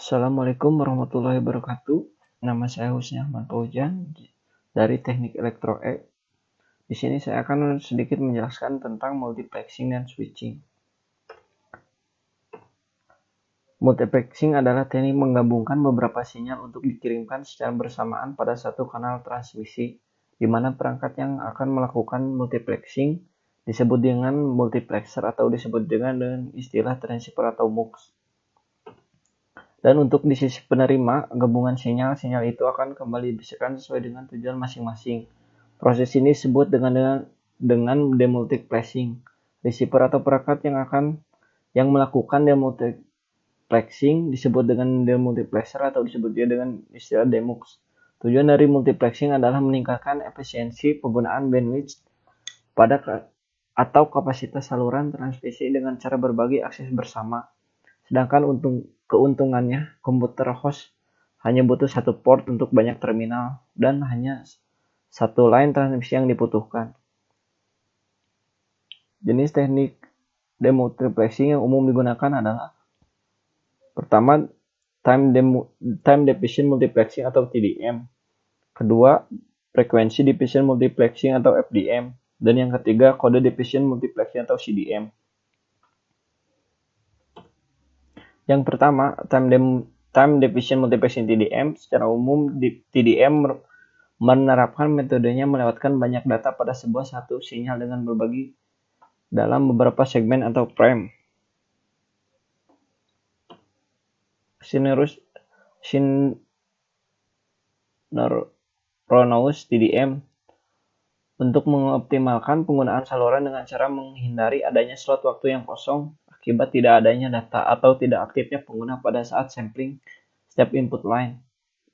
Assalamualaikum warahmatullahi wabarakatuh. Nama saya Husni Ahmad Paujan dari Teknik Elektro E. Di sini saya akan sedikit menjelaskan tentang multiplexing dan switching. Multiplexing adalah teknik menggabungkan beberapa sinyal untuk dikirimkan secara bersamaan pada satu kanal transmisi, di mana perangkat yang akan melakukan multiplexing disebut dengan multiplexer atau disebut dengan istilah transceiver atau MUX. Dan untuk di sisi penerima, gabungan sinyal itu akan kembali dibisikkan sesuai dengan tujuan masing-masing. Proses ini disebut dengan demultiplexing. Receiver atau perangkat yang melakukan demultiplexing disebut dengan demultiplexer atau disebut juga dengan istilah demux. Tujuan dari multiplexing adalah meningkatkan efisiensi penggunaan bandwidth atau kapasitas saluran transmisi dengan cara berbagi akses bersama. Sedangkan keuntungannya, komputer host hanya butuh satu port untuk banyak terminal dan hanya satu line transmisi yang dibutuhkan. Jenis teknik demultiplexing yang umum digunakan adalah pertama, time division multiplexing atau TDM. Kedua, frequency division multiplexing atau FDM. Dan yang ketiga, code division multiplexing atau CDM. Yang pertama, time division multiplexing TDM. Secara umum, TDM menerapkan metodenya melewatkan banyak data pada satu sinyal dengan berbagi dalam beberapa segmen atau frame. Synchronous TDM untuk mengoptimalkan penggunaan saluran dengan cara menghindari adanya slot waktu yang kosong akibat tidak adanya data atau tidak aktifnya pengguna pada saat sampling setiap input line.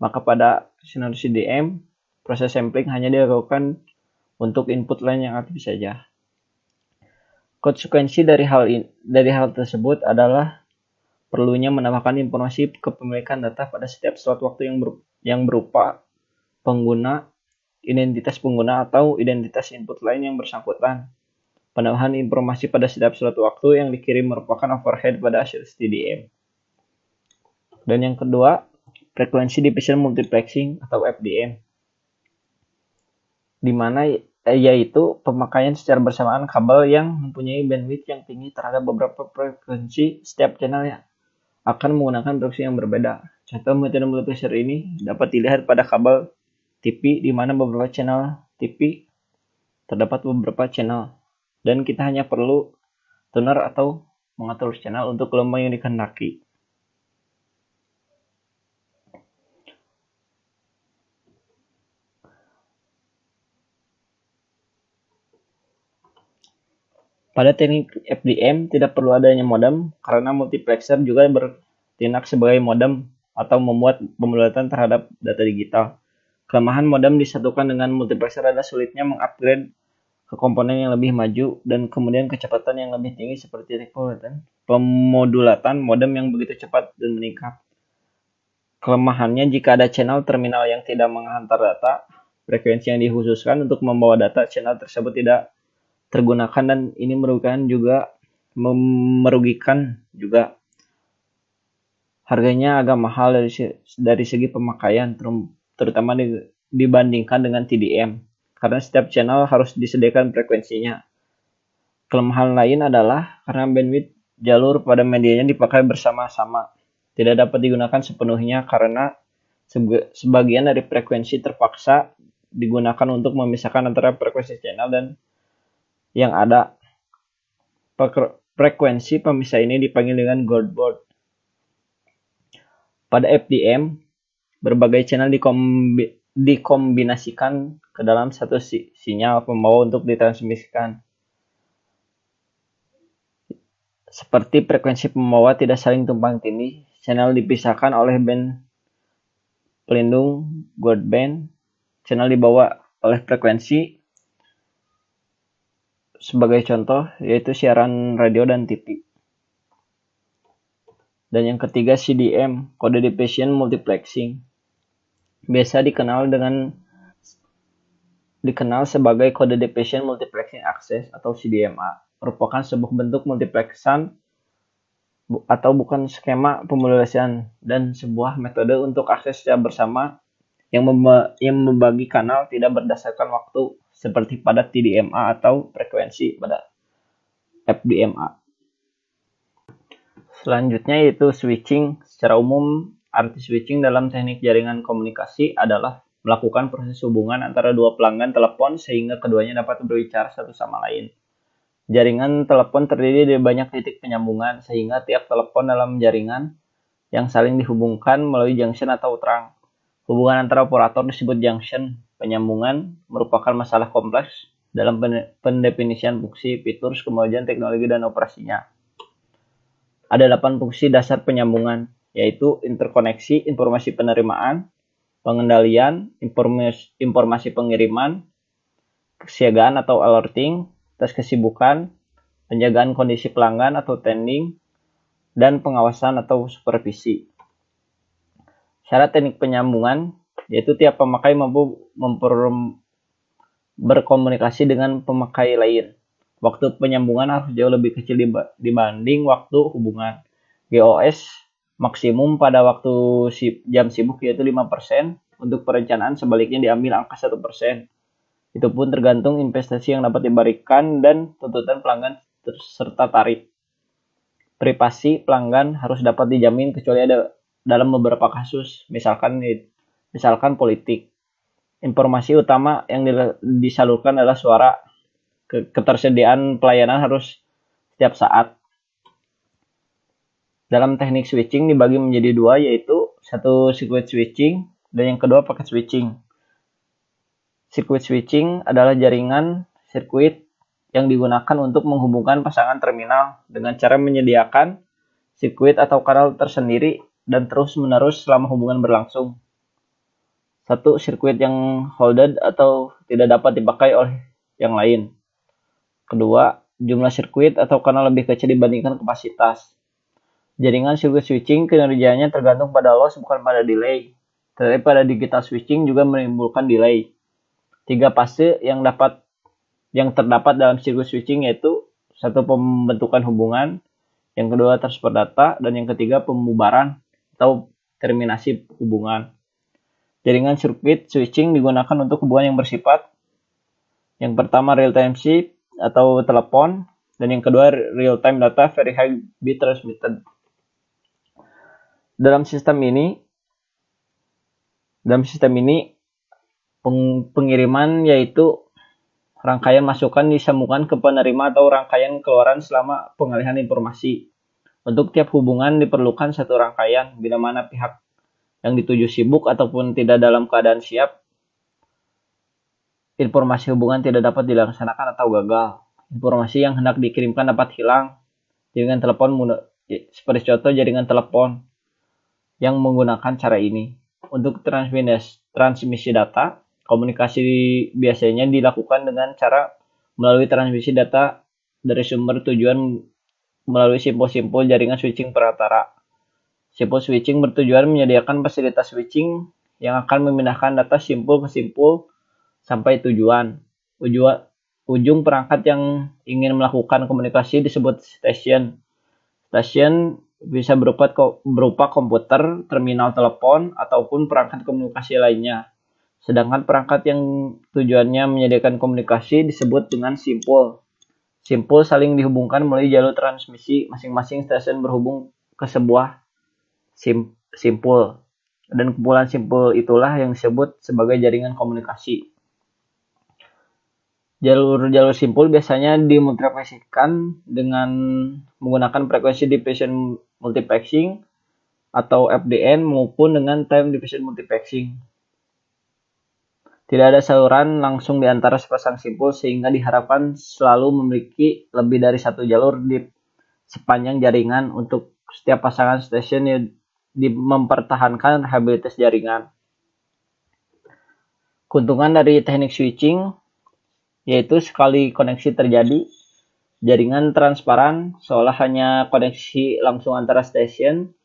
Maka pada synchronous TDM, proses sampling hanya dilakukan untuk input line yang aktif saja. Konsekuensi dari hal tersebut adalah perlunya menambahkan informasi kepemilikan data pada setiap slot waktu yang berupa pengguna, identitas pengguna atau identitas input line yang bersangkutan. Penambahan informasi pada setiap slot waktu yang dikirim merupakan overhead pada hasil TDM. Dan yang kedua, frequency division multiplexing atau FDM, di mana yaitu pemakaian secara bersamaan kabel yang mempunyai bandwidth yang tinggi terhadap beberapa frekuensi. Setiap channel yang akan menggunakan frekuensi yang berbeda. Contoh metode multiplexer ini dapat dilihat pada kabel TV, di mana beberapa channel TV terdapat beberapa channel, dan kita hanya perlu tuner atau mengatur channel untuk gelombang yang dikehendaki. Pada teknik FDM tidak perlu adanya modem karena multiplexer juga bertindak sebagai modem atau membuat pemudatan terhadap data digital. Kelemahan modem disatukan dengan multiplexer adalah sulitnya mengupgrade ke komponen yang lebih maju dan kemudian kecepatan yang lebih tinggi seperti pemodulatan modem yang begitu cepat dan meningkat. Kelemahannya jika ada channel terminal yang tidak menghantar data, frekuensi yang dikhususkan untuk membawa data channel tersebut tidak tergunakan, dan ini merugikan juga. Harganya agak mahal dari segi pemakaian, terutama dibandingkan dengan TDM, karena setiap channel harus disediakan frekuensinya. Kelemahan lain adalah karena bandwidth jalur pada medianya dipakai bersama-sama, tidak dapat digunakan sepenuhnya karena sebagian dari frekuensi terpaksa digunakan untuk memisahkan antara frekuensi channel dan yang ada. Frekuensi pemisah ini dipanggil dengan Goldboard. Pada FDM, berbagai channel dikombinasikan ke dalam satu sinyal pembawa untuk ditransmisikan. Seperti frekuensi pembawa tidak saling tumpang tindih, channel dipisahkan oleh band pelindung Goldband. Channel dibawa oleh frekuensi, sebagai contoh yaitu siaran radio dan TV. Dan yang ketiga, CDM, Code Division Multiplexing, biasa dikenal sebagai Code Division Multiplexing Access atau CDMA, merupakan sebuah bentuk multiplexan atau bukan skema pemodulasian, dan sebuah metode untuk akses secara bersama yang membagi kanal tidak berdasarkan waktu seperti pada TDMA atau frekuensi pada FDMA. Selanjutnya yaitu switching. Secara umum, arti switching dalam teknik jaringan komunikasi adalah melakukan proses hubungan antara dua pelanggan telepon sehingga keduanya dapat berbicara satu sama lain. Jaringan telepon terdiri dari banyak titik penyambungan sehingga tiap telepon dalam jaringan yang saling dihubungkan melalui junction atau terang. Hubungan antara operator disebut junction. Penyambungan merupakan masalah kompleks dalam pendefinisian fungsi, fitur, kemajuan teknologi dan operasinya. Ada 8 fungsi dasar penyambungan, yaitu interkoneksi, informasi penerimaan, pengendalian, informasi pengiriman, kesiagaan atau alerting, tes kesibukan, penjagaan kondisi pelanggan atau tending, dan pengawasan atau supervisi. Syarat teknik penyambungan yaitu tiap pemakai mampu berkomunikasi dengan pemakai lain. Waktu penyambungan harus jauh lebih kecil dibanding waktu hubungan. GOS maksimum pada waktu jam sibuk yaitu 5%. Untuk perencanaan sebaliknya diambil angka 1%. Itu pun tergantung investasi yang dapat diberikan dan tuntutan pelanggan serta tarif. Privasi pelanggan harus dapat dijamin kecuali ada dalam beberapa kasus, misalkan politik. Informasi utama yang disalurkan adalah suara. Ketersediaan pelayanan harus setiap saat. Dalam teknik switching dibagi menjadi dua, yaitu satu circuit switching dan yang kedua packet switching. Circuit switching adalah jaringan sirkuit yang digunakan untuk menghubungkan pasangan terminal dengan cara menyediakan sirkuit atau kanal tersendiri dan terus-menerus selama hubungan berlangsung. Satu sirkuit yang holded atau tidak dapat dipakai oleh yang lain. Kedua, jumlah sirkuit atau kanal lebih kecil dibandingkan kapasitas. Jaringan sirkuit switching kinerjanya tergantung pada loss bukan pada delay. Tetapi pada digital switching juga menimbulkan delay. 3 fase yang terdapat dalam sirkuit switching yaitu satu pembentukan hubungan, yang kedua transfer data, dan yang ketiga pembubaran atau terminasi hubungan. Jaringan sirkuit switching digunakan untuk hubungan yang bersifat yang pertama real time shift atau telepon, dan yang kedua real time data very high bit transmitted. Dalam sistem ini pengiriman yaitu rangkaian masukan disambungkan ke penerima atau rangkaian keluaran selama pengalihan informasi. Untuk tiap hubungan diperlukan satu rangkaian. Bila mana pihak yang dituju sibuk ataupun tidak dalam keadaan siap, informasi hubungan tidak dapat dilaksanakan atau gagal. Informasi yang hendak dikirimkan dapat hilang. Jaringan telepon seperti contoh jaringan telepon yang menggunakan cara ini. Untuk transmisi data, komunikasi biasanya dilakukan dengan cara melalui transmisi data dari sumber tujuan melalui simpul-simpul jaringan switching perantara. Simpul switching bertujuan menyediakan fasilitas switching yang akan memindahkan data simpul ke simpul sampai tujuan. Ujung perangkat yang ingin melakukan komunikasi disebut station. Station bisa berupa komputer, terminal telepon, ataupun perangkat komunikasi lainnya. Sedangkan perangkat yang tujuannya menyediakan komunikasi disebut dengan simpul. Simpul saling dihubungkan melalui jalur transmisi, masing-masing stasiun berhubung ke sebuah simpul. Dan kumpulan simpul itulah yang disebut sebagai jaringan komunikasi. Jalur-jalur simpul biasanya dimultiplekasikan dengan menggunakan frekuensi division multiplexing atau FDN maupun dengan time division multiplexing. Tidak ada saluran langsung di antara sepasang simpul sehingga diharapkan selalu memiliki lebih dari satu jalur di sepanjang jaringan untuk setiap pasangan stasiun yang mempertahankan reliabilitas jaringan. Keuntungan dari teknik switching yaitu sekali koneksi terjadi, jaringan transparan seolah hanya koneksi langsung antara stasiun,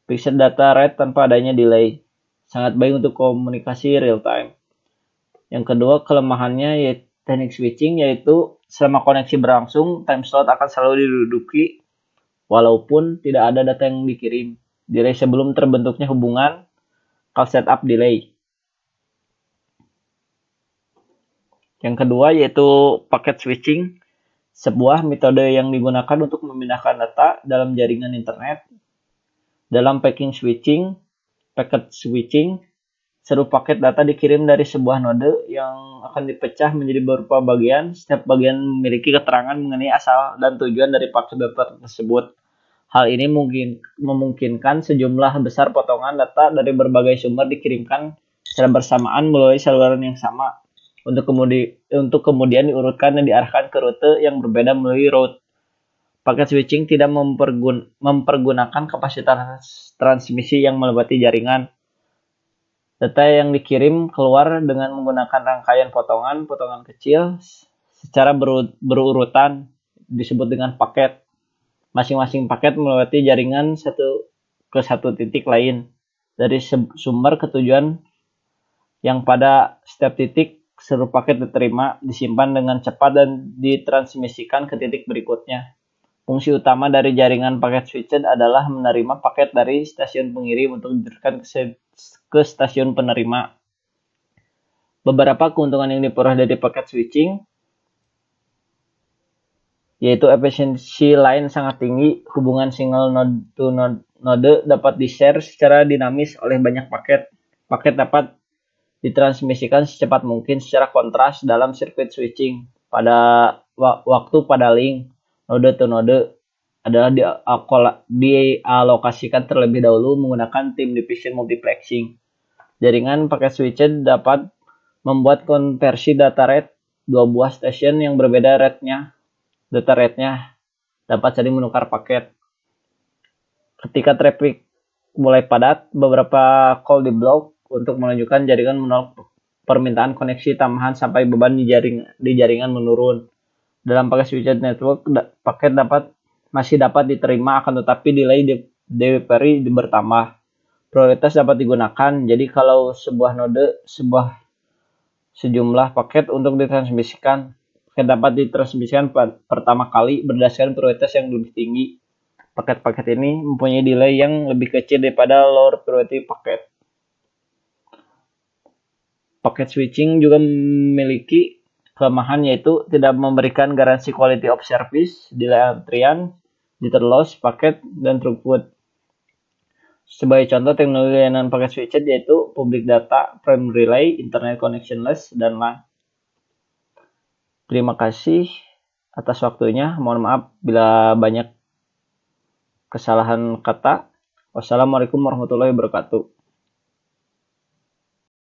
preset data rate tanpa adanya delay. Sangat baik untuk komunikasi real time. Yang kedua, kelemahannya yaitu teknik switching yaitu selama koneksi berlangsung, time slot akan selalu diduduki walaupun tidak ada data yang dikirim. Delay sebelum terbentuknya hubungan call setup delay. Yang kedua yaitu packet switching, sebuah metode yang digunakan untuk memindahkan data dalam jaringan internet. Dalam packet switching, seluruh paket data dikirim dari sebuah node yang akan dipecah menjadi beberapa bagian. Setiap bagian memiliki keterangan mengenai asal dan tujuan dari paket data tersebut. Hal ini memungkinkan sejumlah besar potongan data dari berbagai sumber dikirimkan secara bersamaan melalui saluran yang sama untuk kemudian diurutkan dan diarahkan ke rute yang berbeda melalui route. Paket switching tidak mempergunakan kapasitas transmisi yang melibatkan jaringan. Data yang dikirim keluar dengan menggunakan rangkaian potongan kecil secara berurutan disebut dengan paket. Masing-masing paket melewati jaringan ke satu titik lain dari sumber ke tujuan yang pada setiap titik seluruh paket diterima, disimpan dengan cepat dan ditransmisikan ke titik berikutnya. Fungsi utama dari jaringan paket switched adalah menerima paket dari stasiun pengirim untuk diteruskan ke stasiun penerima. Beberapa keuntungan yang diperoleh dari paket switching yaitu efisiensi line sangat tinggi, hubungan single node to node dapat di-share secara dinamis oleh banyak paket. Paket dapat ditransmisikan secepat mungkin secara kontras dalam sirkuit switching. Pada waktu pada link node to node adalah dialokasikan terlebih dahulu menggunakan time division multiplexing. Jaringan paket switched dapat membuat konversi data rate dua buah stasiun yang berbeda data rate-nya dapat saling menukar paket. Ketika traffic mulai padat, beberapa call di-block untuk menunjukkan jaringan menolak permintaan koneksi tambahan sampai beban di jaringan menurun. Dalam paket switched network, paket masih dapat diterima akan tetapi delay delivery bertambah. Prioritas dapat digunakan. Jadi kalau sebuah node sejumlah paket untuk ditransmisikan, dapat ditransmisikan pertama kali berdasarkan prioritas yang lebih tinggi. Paket-paket ini mempunyai delay yang lebih kecil daripada lower priority paket. Paket switching juga memiliki kelemahan yaitu tidak memberikan garansi quality of service, delay antrian, data loss, paket, dan throughput. Sebagai contoh teknologi layanan paket switched yaitu public data, frame relay, internet connectionless, dan LAN. Terima kasih atas waktunya. Mohon maaf bila banyak kesalahan kata. Wassalamualaikum warahmatullahi wabarakatuh.